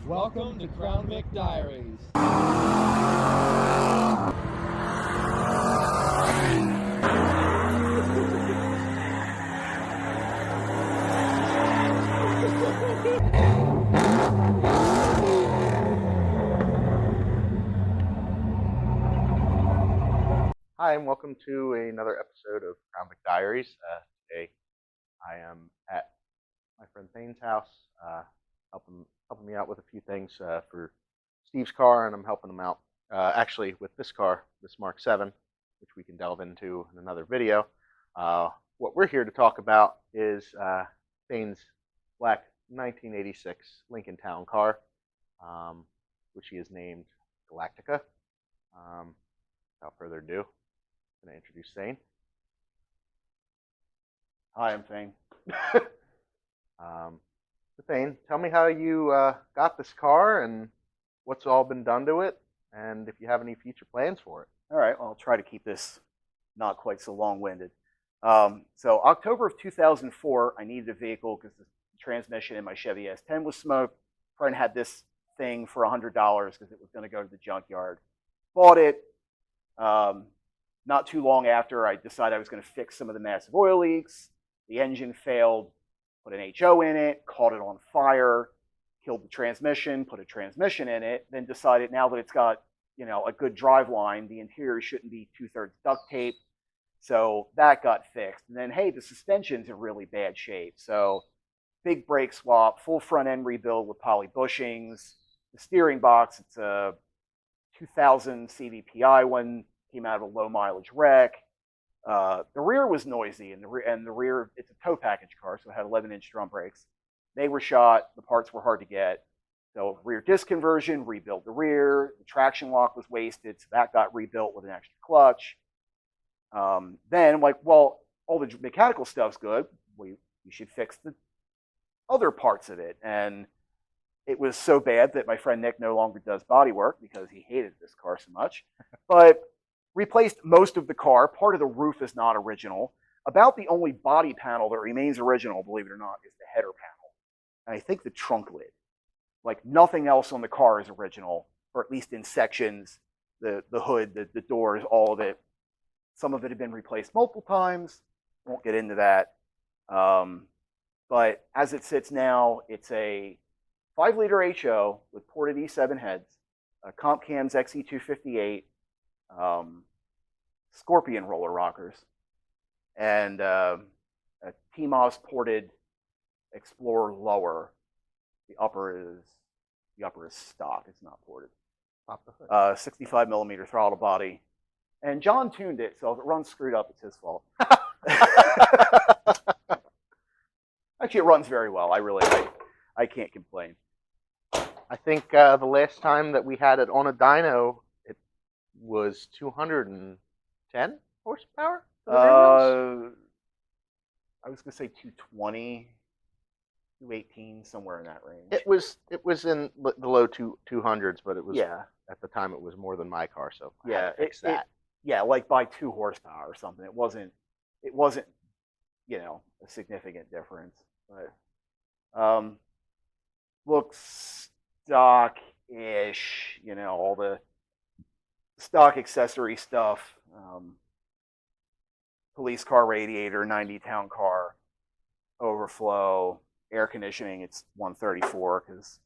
Welcome to Crown Vic Diaries. Hi, and welcome to another episode of Crown Vic Diaries. Today, I am at my friend Thain's house, helping me out with a few things for Steve's car, and I'm helping him out actually with this car, this Mark VII, which we can delve into in another video. What we're here to talk about is Thain's black 1986 Lincoln TownCar, which he has named Galactica. Without further ado, I'm going to introduce Thain. Hi, I'm Thain. So Thain, tell me how you got this car and what's all been done to it, and if you have any future plans for it. All right, well, I'll try to keep this not quite so long-winded. So October of 2004, I needed a vehicle because the transmission in my Chevy S10 was smoked. A friend had this thing for $100 because it was going to go to the junkyard. Bought it. Not too long after, I decided I was going to fix some of the massive oil leaks. The engine failed. Put an HO in it, caught it on fire, killed the transmission, put a transmission in it, then decided now that it's got, a good drive line, the interior shouldn't be 2/3 duct tape. So that got fixed. And then, hey, the suspension's in really bad shape. So big brake swap, full front end rebuild with poly bushings. The steering box, it's a 2000 CVPI one, came out of a low mileage wreck. The rear was noisy, and the rear, it's a tow package car, so it had 11-inch drum brakes. They were shot. The parts were hard to get. So rear disc conversion, rebuilt the rear. The traction lock was wasted, so that got rebuilt with an extra clutch. Then, all the mechanical stuff's good. We should fix the other parts of it. And it was so bad that my friend Nick no longer does body work because he hated this car so much. But replaced most of the car. Part of the roof is not original. About the only body panel that remains original, believe it or not, is the header panel. And I think the trunk lid. Like nothing else on the car is original, or at least in sections. The hood, the doors, all of it. Some of it had been replaced multiple times. Won't get into that. But as it sits now, it's a 5-liter HO with ported E7 heads, comp cams XE258, Scorpion roller rockers, and a TMOS ported Explorer lower. The upper is stock. It's not ported. Pop the hood. 65 millimeter throttle body, and John tuned it, so if it runs screwed up, it's his fault. Actually, it runs very well. I can't complain. I think the last time that we had it on a dyno, it was 210 horsepower. I was going to say 220, 218, somewhere in that range. It was in the low 200s, but it was at the time it was more than my car, so I had to fix that. Like by 2 horsepower or something. It wasn't a significant difference, but looks stock-ish, all the stock accessory stuff. Police car radiator, 90 town car, overflow, air conditioning, it's 134 because,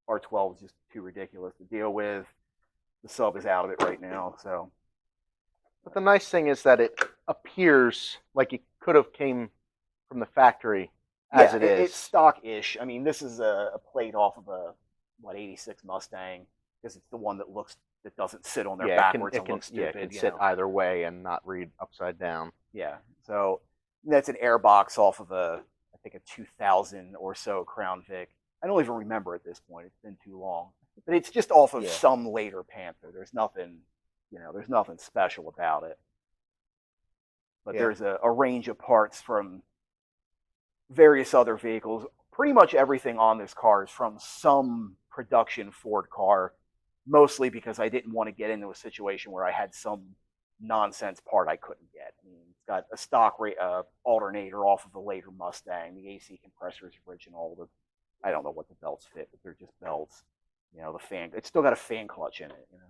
R12 is just too ridiculous to deal with. The sub is out of it right now, so. But the nice thing is that it appears like it could have came from the factory as it is. It's stock-ish. I mean, this is a plate off of a 86 Mustang because it's the one that doesn't sit on there backwards and looks stupid. It can sit either way and not read upside down. Yeah, so that's an airbox off of I think a 2000 or so Crown Vic. I don't even remember at this point. It's been too long. But it's just off of some later Panther. There's nothing, there's nothing special about it. But there's a range of parts from various other vehicles. Pretty much everything on this car is from some production Ford car, mostly because I didn't want to get into a situation where I had some nonsense part I couldn't get. I mean, it's got a stock alternator off of a later Mustang. The AC compressor is original. The I don't know what the belts fit, but they're just belts. You know, the fan, it's still got a fan clutch in it, you know.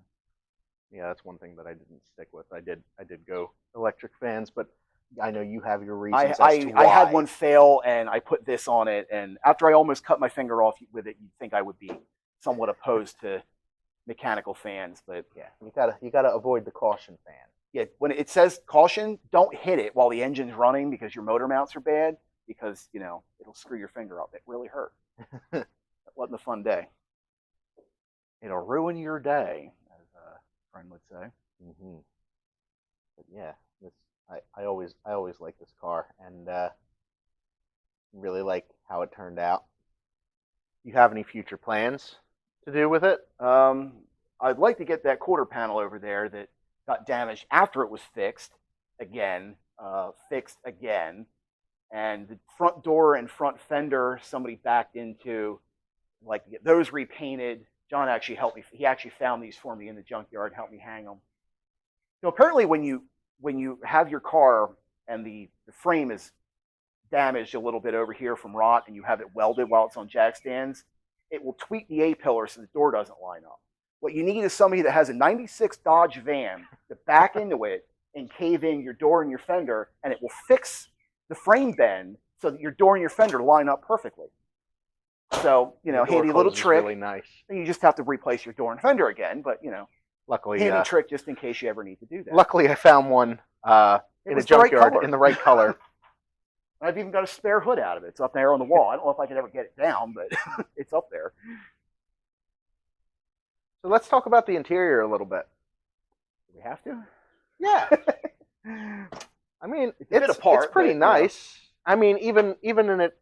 Yeah, that's one thing that I didn't stick with. I did go electric fans, but I know you have your reasons as to why. I had one fail, and I put this on it, and after I almost cut my finger off with it, you'd think I would be somewhat opposed to mechanical fans, but Yeah, you gotta avoid the caution fan. yeah, when it says caution, don't hit it while the engine's running because your motor mounts are bad, because, you know, it'll screw your finger up. It really hurt. That wasn't a fun day. It'll ruin your day, as a friend would say. Mm-hmm. But yeah, I always like this car, and really like how it turned out. You have any future plans to do with it? I'd like to get that quarter panel over there that got damaged after it was fixed again, and the front door and front fender somebody backed into. I'd like to get those repainted. John actually helped me. He actually found these for me in the junkyard and helped me hang them. So apparently, when you have your car and the frame is damaged a little bit over here from rot, and you have it welded while it's on jack stands, it will tweak the A-pillar so the door doesn't line up. What you need is somebody that has a '96 Dodge van to back into it and cave in your door and your fender, and it will fix the frame bend so that your door and your fender line up perfectly. So, you know, handy little trick. Really nice. You just have to replace your door and fender again, but, you know, Luckily, handy trick just in case you ever need to do that. Luckily, I found one in a junkyard in the right color. I've even got a spare hood out of it. It's up there on the wall. I don't know if I could ever get it down, but it's up there. So let's talk about the interior a little bit. Do we have to? Yeah. I mean, it's pretty but, nice. I mean, even in it,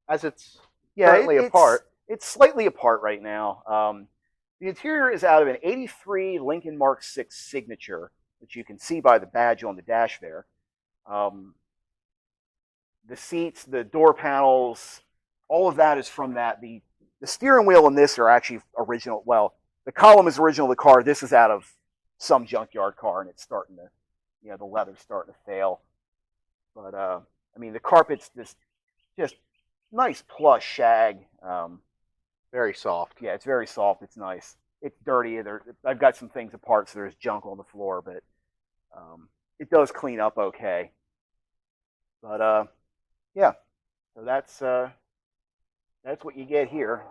as it's currently apart. It's slightly apart right now. The interior is out of an '83 Lincoln Mark VI Signature, which you can see by the badge on the dash there. The seats, the door panels, all of that is from that. The steering wheel and this are actually original. Well, the column is original to the car. This is out of some junkyard car, and it's starting to, you know, the leather's starting to fail. But I mean, the carpet's just nice plush shag. Very soft. Yeah, it's very soft. It's nice. It's dirty. I've got some things apart, so there's junk on the floor, but it does clean up okay. But yeah, so that's what you get here.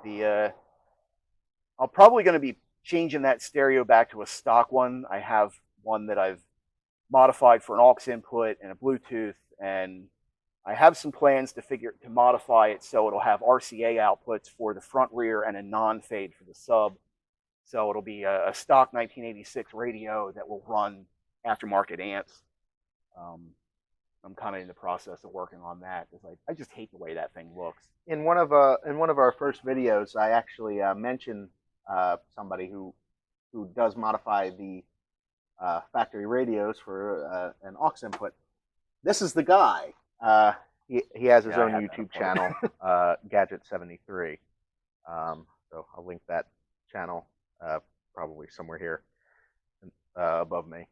I'm probably going to be changing that stereo back to a stock one. I have one that I've modified for an aux input and a Bluetooth, and I have some plans to modify it so it'll have RCA outputs for the front, rear, and a non-fade for the sub. So it'll be a stock 1986 radio that will run aftermarket amps. I'm kind of in the process of working on that because I just hate the way that thing looks. In one of our first videos, I actually mentioned somebody who does modify the factory radios for an aux input. This is the guy. He has his own YouTube channel, Gadget73. So I'll link that channel probably somewhere here above me.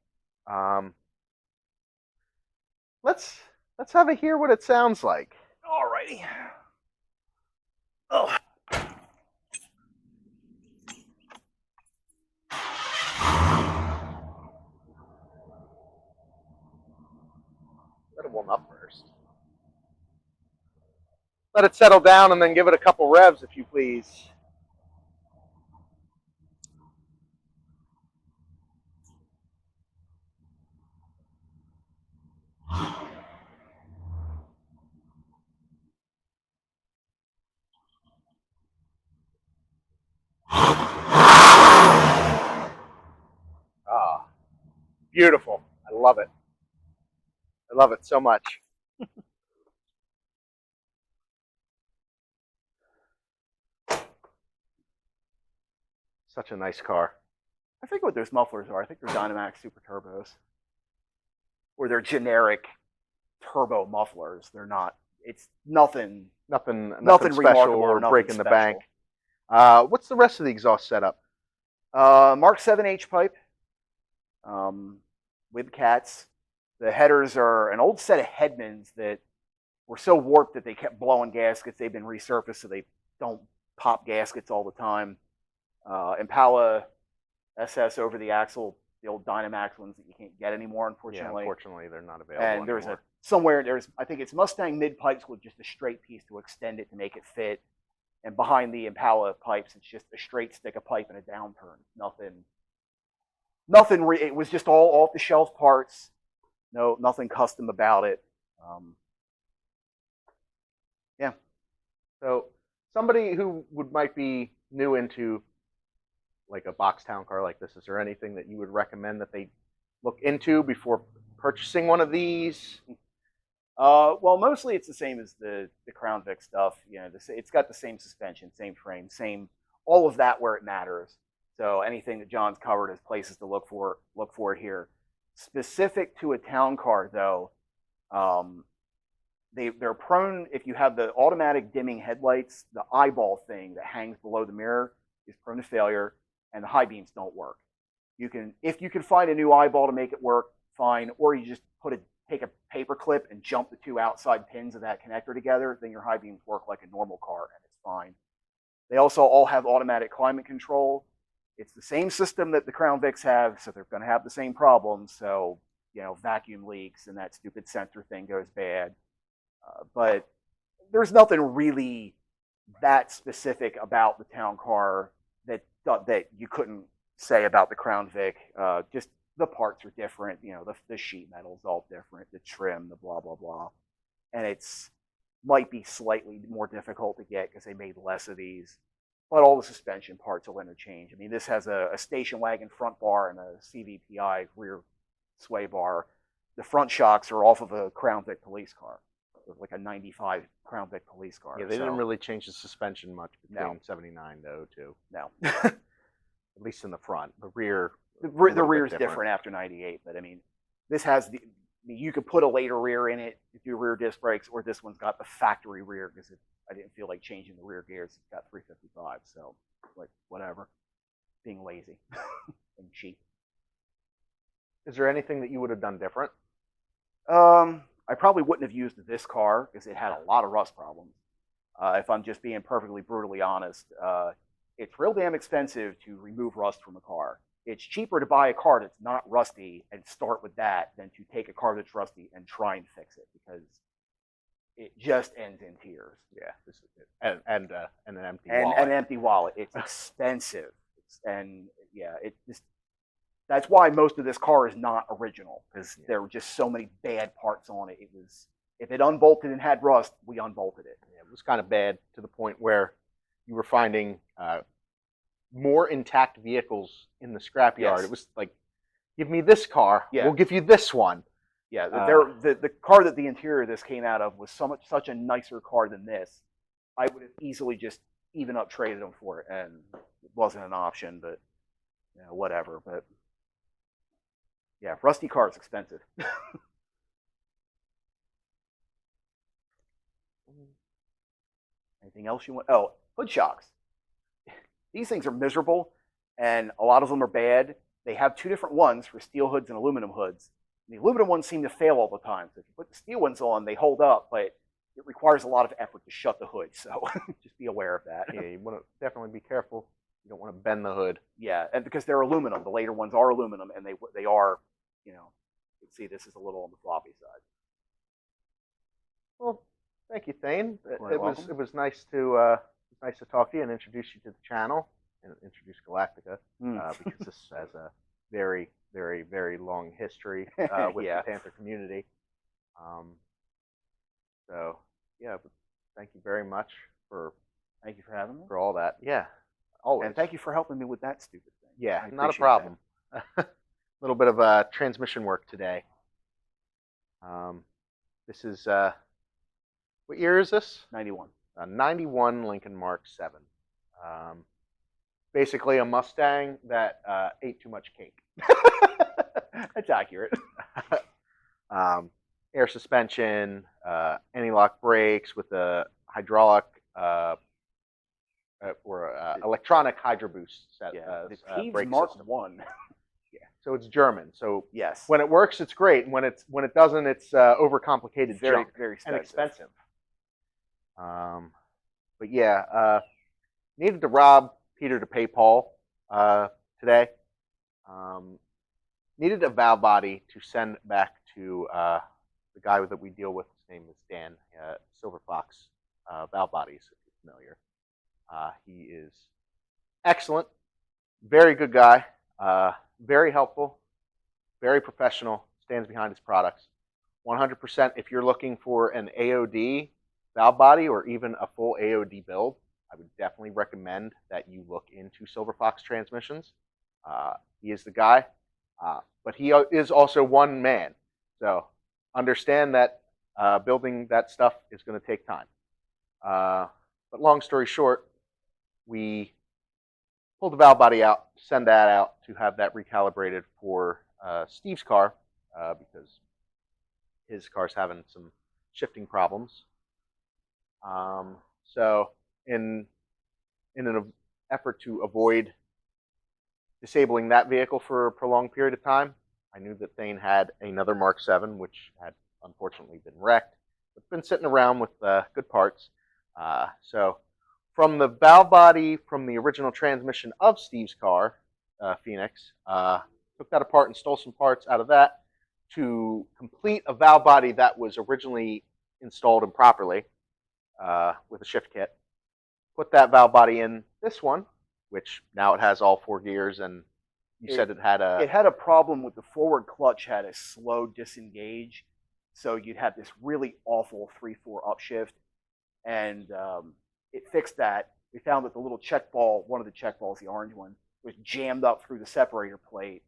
Let's have a hear what it sounds like. Alrighty. Oh. Let it warm up first. Let it settle down and then give it a couple revs, if you please. Ah, beautiful. I love it. I love it so much. Such a nice car. I think what those mufflers are, I think they're Dynamax Super Turbos. Or they're generic turbo mufflers. They're not, it's nothing Nothing special or breaking the bank. What's the rest of the exhaust setup? Mark VII H pipe with cats. The headers are an old set of Headmans that were so warped that they kept blowing gaskets. They've been resurfaced, so they don't pop gaskets all the time. Impala SS over the axle, the old Dynamax ones that you can't get anymore, unfortunately. Yeah, unfortunately, they're not available And there's anymore. I think it's Mustang mid pipes with just a straight piece to extend it to make it fit. And behind the Impala pipes, it's just a straight stick of pipe and a downturn. It was just all off the shelf parts. No, nothing custom about it. Yeah. So somebody who might be new into like a box town car like this, is there anything that you would recommend that they look into before purchasing one of these? Well, mostly it's the same as the Crown Vic stuff. You know, it's got the same suspension, same frame, same all of that where it matters. So anything that John's covered as places to look for it here. Specific to a town car, though, they're prone, if you have the automatic dimming headlights, the eyeball thing that hangs below the mirror is prone to failure, and the high beams don't work. If you can find a new eyeball to make it work, fine, or you just take a paper clip and jump the two outside pins of that connector together, then your high beams work like a normal car, and it's fine. They also all have automatic climate control. It's the same system that the Crown Vics have, so they're going to have the same problems. So, you know, vacuum leaks and that stupid sensor thing goes bad. But there's nothing really that specific about the town car that you couldn't say about the Crown Vic. Just the parts are different. You know, the sheet metal's all different, the trim, the blah, blah, blah. And it's might be slightly more difficult to get because they made less of these. But all the suspension parts will interchange. I mean, this has a station wagon front bar and a CVPI rear sway bar. The front shocks are off of a Crown Vic police car. It was like a 95 Crown Vic police car. Yeah, they didn't really change the suspension much between 79 to 02. No. At least in the front. The rear. The rear's different after 98. But I mean, this has you could put a later rear in it to do rear disc brakes, or this one's got the factory rear because I didn't feel like changing the rear gears. It's got 355, so like whatever. Being lazy and cheap. Is there anything that you would have done different? I probably wouldn't have used this car because it had a lot of rust problems. If I'm just being perfectly brutally honest, it's real damn expensive to remove rust from a car. It's cheaper to buy a car that's not rusty and start with that than to take a car that's rusty and try and fix it, because it just ends in tears. Yeah, this is it. And an empty and wallet. an empty wallet. It's expensive, that's why most of this car is not original, because there were just so many bad parts on it. If it unbolted and had rust, we unbolted it. Yeah, it was kind of bad to the point where you were finding more intact vehicles in the scrapyard. Yes. It was like, give me this car, we'll give you this one. Yeah, the car that the interior of this came out of was such a nicer car than this. I would have easily just even up traded them for it, and it wasn't an option, but you know, whatever. But yeah, rusty car is expensive. Anything else you want? Oh, hood shocks. These things are miserable, and a lot of them are bad. They have two different ones for steel hoods and aluminum hoods. The aluminum ones seem to fail all the time. So if you put the steel ones on, they hold up, but it requires a lot of effort to shut the hood. So just be aware of that. Yeah, you want to definitely be careful. You don't want to bend the hood. Yeah, and because they're aluminum, the later ones are aluminum, and they are, you know, you can see this is a little on the floppy side. Well, thank you, Thain. It was nice to talk to you and introduce you to the channel and introduce Galactica because this has a very, very, very long history with the Panther community. So yeah, but thank you very much for having me for all that. Yeah, always. And thank you for helping me with that stupid thing. Yeah, not a problem. A little bit of transmission work today. This is what year is this? 91. A 91 Lincoln Mark VII. Basically a Mustang that ate too much cake. That's accurate. Air suspension, anti-lock brakes with a hydraulic or electronic hydro boost set. Yeah, the Thain brake Mark system. I. Yeah, so it's German. So yes, when it works, it's great. And when it doesn't, it's overcomplicated, very junk very and expensive. expensive. but yeah, needed to rob Peter to pay Paul today. Needed a valve body to send back to the guy that we deal with. His name is Dan, Silverfox Valve Bodies, if you're familiar. He is excellent, very good guy, very helpful, very professional, stands behind his products. 100%, if you're looking for an AOD valve body or even a full AOD build, I would definitely recommend that you look into Silverfox Transmissions. He is the guy, but he is also one man. So understand that building that stuff is going to take time. But long story short, we pulled the valve body out, send that out to have that recalibrated for Steve's car because his car's having some shifting problems. So in an effort to avoid disabling that vehicle for a prolonged period of time, I knew that Thain had another Mark VII, which had unfortunately been wrecked, but been sitting around with good parts. So from the valve body from the original transmission of Steve's car, Phoenix, took that apart and stole some parts out of that to complete a valve body that was originally installed improperly with a shift kit. Put that valve body in this one, which now it has all 4 gears, and you said it had a problem with the forward clutch had a slow disengage, so you'd have this really awful 3/4 upshift, and it fixed that. We found that the little check ball, one of the check balls, the orange one, was jammed up through the separator plate.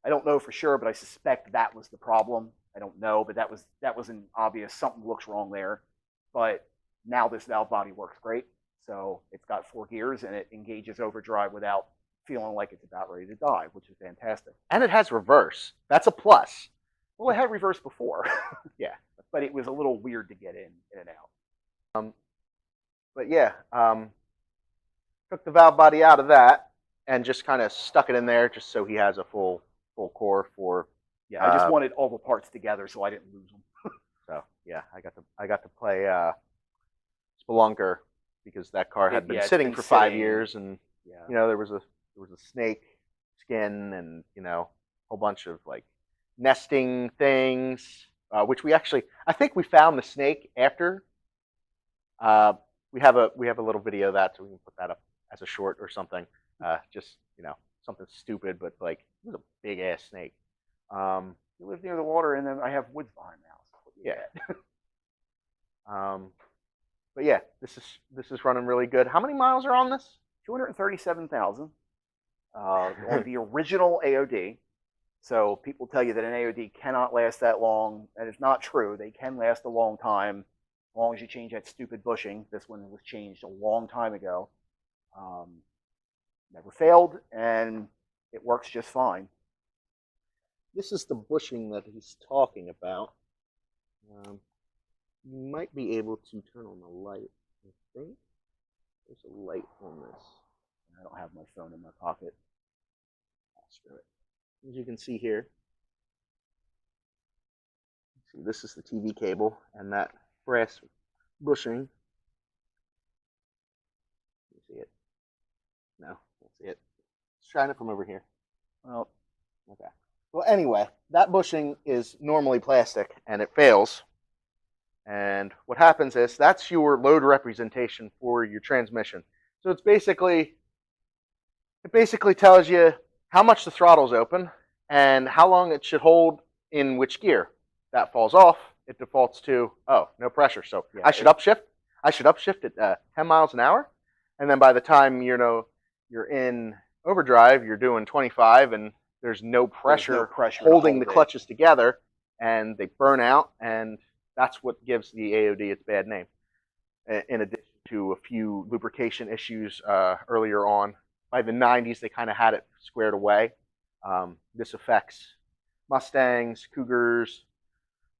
I don't know for sure, but I suspect that was the problem. I don't know, but that was an obvious something looks wrong there. But now this valve body works great. So it's got 4 gears and it engages overdrive without feeling like it's about ready to die, which is fantastic. And it has reverse. That's a plus. Well, it had reverse before. Yeah. But it was a little weird to get in and out. But yeah, took the valve body out of that and just kind of stuck it in there just so he has a full core for. Yeah, I just wanted all the parts together so I didn't lose them. So yeah, I got to play Spelunker because that car had been sitting for 5 years, and you know there was a snake skin and a whole bunch of like nesting things, which we actually I think we found the snake after. We have a little video of that, so we can put that up as a short or something. Just something stupid, but like it was a big ass snake. You live near the water, and then I have woods behind the house. Yeah. But yeah, this is running really good. How many miles are on this? 237,000 on the original AOD. So people tell you that an AOD cannot last that long, and it's not true. They can last a long time, as long as you change that stupid bushing. This one was changed a long time ago. Never failed, and it works just fine. This is the bushing that he's talking about. You might be able to turn on the light. I think there's a light on this. I don't have my phone in my pocket. Screw it. As you can see here, this is the TV cable and that brass bushing. You see it? No, can't see it. Let's try it from over here. Well, okay. Well, anyway, that bushing is normally plastic, and it fails. And what happens is that's your load representation for your transmission. So it basically tells you how much the throttle's open and how long it should hold in which gear. That falls off, it defaults to, oh, no pressure. So yeah, I should upshift. I should upshift at 10 miles an hour. And then by the time you're in overdrive, you're doing 25, and there's no pressure holding the clutches together, and they burn out, and that's what gives the AOD its bad name. In addition to a few lubrication issues earlier on. By the 90s, they kind of had it squared away. This affects Mustangs, Cougars,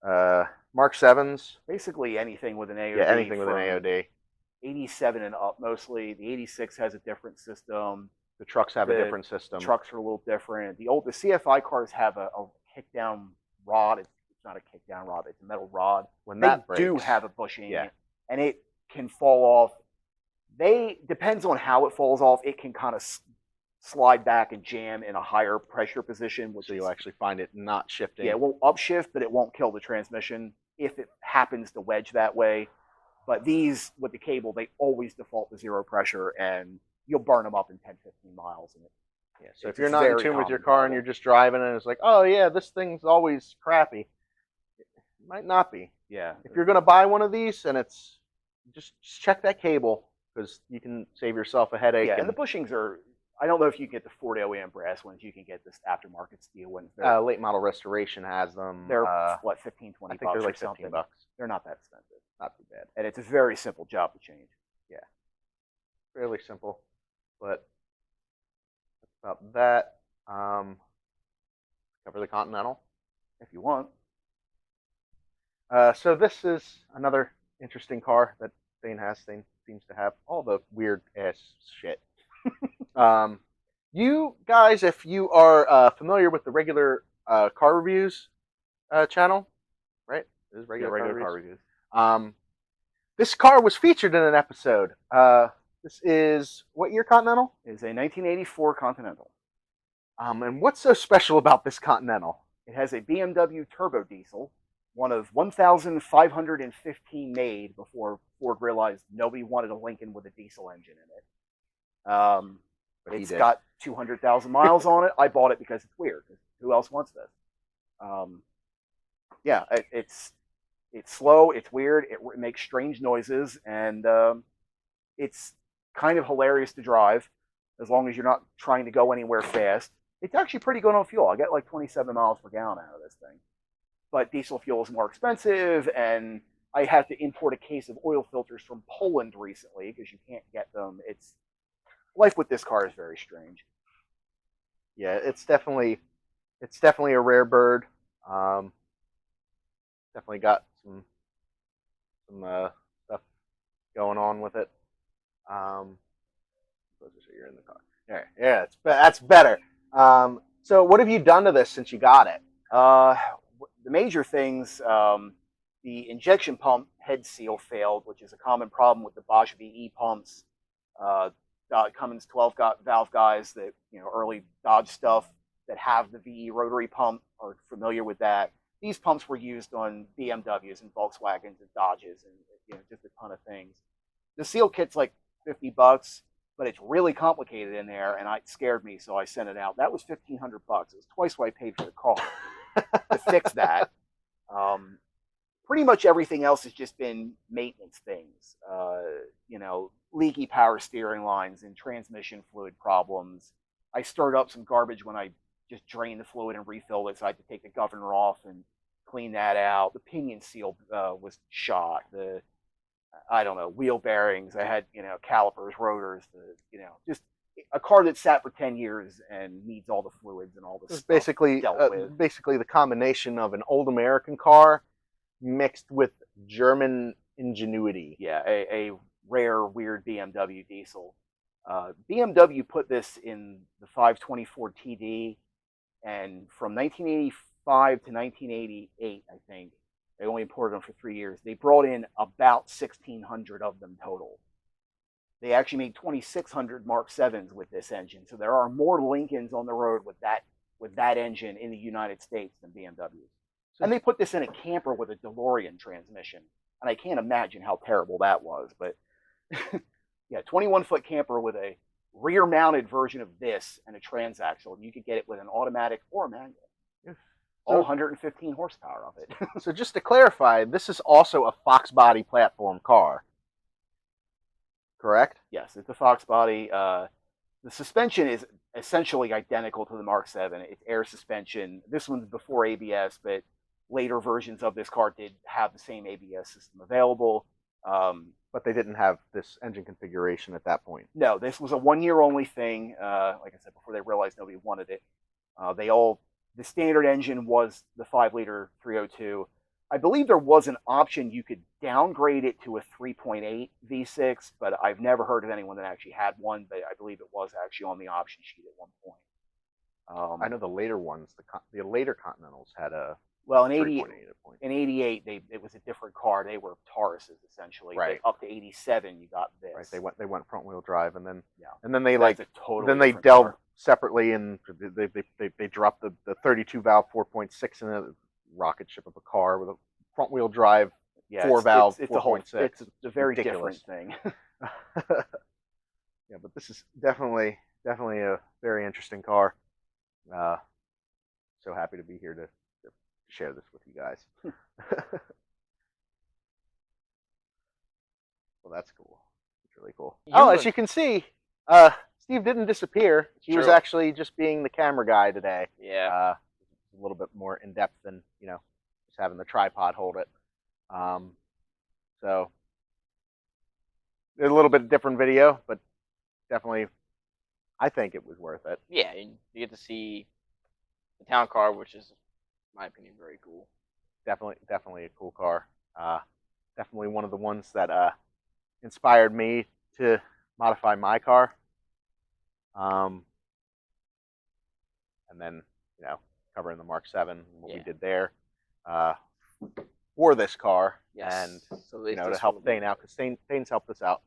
Mark VIIs. Basically anything with an AOD. Yeah, anything with an AOD. 87 and up mostly. The 86 has a different system. The trucks have a different system. Trucks are a little different. The CFI cars have a kick-down rod. It's not a kick-down rod. It's a metal rod. When that breaks, do have a bushing, and it can fall off Depends on how it falls off. It can kind of slide back and jam in a higher pressure position, which So you'll actually find it not shifting. yeah, it won't upshift, but it won't kill the transmission if it happens to wedge that way. But these, with the cable, they always default to zero pressure, and you'll burn them up in 10, 15 miles. And Yeah, so if it's you're not in very tune with your common car and problem. you're just driving and it's like, oh yeah, this thing's always crappy, it might not be. yeah, If you're going to buy one of these and it's, just check that cable because you can save yourself a headache. yeah, and and the bushings are. I don't know if you can get the Ford OEM brass ones. You can get this aftermarket steel ones. late model restoration has them. They're what, 15, 20 I think bucks they're like or something. 15 bucks. They're not that expensive, Not too bad. and it's a very simple job to change. Fairly simple, but that's about that. Cover the Continental. If you want. So this is another interesting car that Thain has. Thain seems to have all the weird ass shit. You guys, if you are familiar with the regular car reviews channel, right? It is regular, car reviews. This car was featured in an episode. This is what year Continental? It's a 1984 Continental. And what's so special about this Continental? It has a BMW turbo diesel, one of 1,515 made before Ford realized nobody wanted a Lincoln with a diesel engine in it. But he It's did. got 200,000 miles on it. I bought it because it's weird. Who else wants this? Yeah, it's slow. It's weird. It makes strange noises, and it's kind of hilarious to drive as long as you're not trying to go anywhere fast. It's actually pretty good on fuel. I get like 27 miles per gallon out of this thing. But diesel fuel is more expensive, and I had to import a case of oil filters from Poland recently because you can't get them. Life with this car is very strange. Yeah, it's definitely a rare bird. Definitely got some stuff going on with it. Let's just say you're in the car. Yeah, that's better. So what have you done to this since you got it? The major things, the injection pump head seal failed, which is a common problem with the Bosch VE pumps. Cummins 12 valve guys that, early Dodge stuff that have the VE rotary pump are familiar with that. These pumps were used on BMWs and Volkswagens and Dodges and just a ton of things. The seal kit's like $50, but it's really complicated in there, and it scared me, so I sent it out. That was $1,500. It was twice what I paid for the car to fix that. Pretty much everything else has just been maintenance things. Leaky power steering lines and transmission fluid problems. I stirred up some garbage when I just drained the fluid and refilled it, so I had to take the governor off and clean that out. The pinion seal was shot. Wheel bearings. I had, calipers, rotors, just a car that sat for 10 years and needs all the fluids and all this It's stuff basically dealt with. basically the combination of an old American car mixed with German ingenuity. Yeah, a rare, weird BMW diesel. BMW put this in the 524 TD, and from 1985 to 1988, I think, they only imported them for 3 years. They brought in about 1,600 of them total. They actually made 2,600 Mark VIIs with this engine. So there are more Lincolns on the road with that engine in the United States than BMWs. And they put this in a camper with a DeLorean transmission. And I can't imagine how terrible that was. But yeah, 21-foot camper with a rear-mounted version of this and a transaxle. And you could get it with an automatic or a manual. All 115 horsepower of it. So just to clarify, this is also a Fox body platform car, correct? Yes, it's a Fox body. The suspension is essentially identical to the Mark VII. It's air suspension. This one's before ABS, but later versions of this car did have the same ABS system available. But they didn't have this engine configuration at that point. No, this was a one-year only thing. Like I said, before they realized nobody wanted it. The standard engine was the 5-liter 302. I believe there was an option you could downgrade it to a 3.8 V6, but I've never heard of anyone that actually had one, but I believe it was actually on the option sheet at one point. I know the later ones, the later Continentals had a Well, in 3.8 80, at point. in 88, it was a different car. They were Tauruses essentially. Right. But up to 87, you got this. Right. They went front wheel drive, and then Yeah. they That's like a totally then they different delved car. separately, and they dropped the 32 valve 4.6 in a rocket ship of a car with a front wheel drive Yeah, 4 valve it's a whole. 4.6. It's a very Ridiculous. different thing. Yeah, but this is definitely a very interesting car. So happy to be here to share this with you guys. Well, that's cool. It's really cool. As you can see, Steve didn't disappear. He was True. actually just being the camera guy today. Yeah. A little bit more in depth than just having the tripod hold it. So a little bit different video, but definitely, I think it was worth it. Yeah, and you get to see the town car, which is, in my opinion, very cool. Definitely a cool car. Definitely one of the ones that inspired me to modify my car. And then, covering the Mark VII, what we did there for this car. Yes. And, So to help Thain out, because Thain's helped us out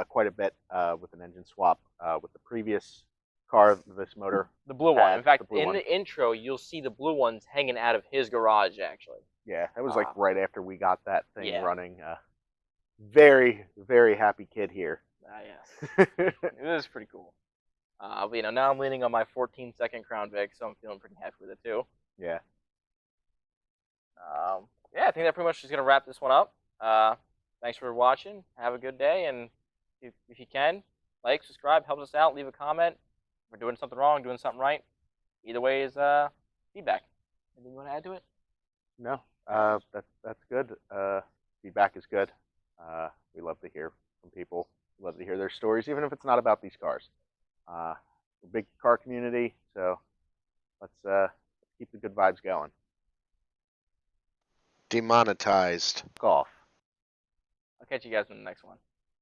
quite a bit with an engine swap with the previous car, this motor. The blue one. In fact, blue in one. the intro, you'll see the blue ones hanging out of his garage, actually. Yeah, that was like right after we got that thing running. Very, very happy kid here. Yes. It was pretty cool. But, now I'm leaning on my 14-second Crown Vic, so I'm feeling pretty happy with it, too. Yeah. Yeah, I think that pretty much is going to wrap this one up. Thanks for watching. Have a good day, and if you can, like, subscribe, help us out, leave a comment. If we're doing something wrong, doing something right. Either way is feedback. Anything you want to add to it? No, that's good. Feedback is good. We love to hear from people. We love to hear their stories, even if it's not about these cars. We're a big car community, so let's keep the good vibes going. Demonetized. Golf. I'll catch you guys in the next one.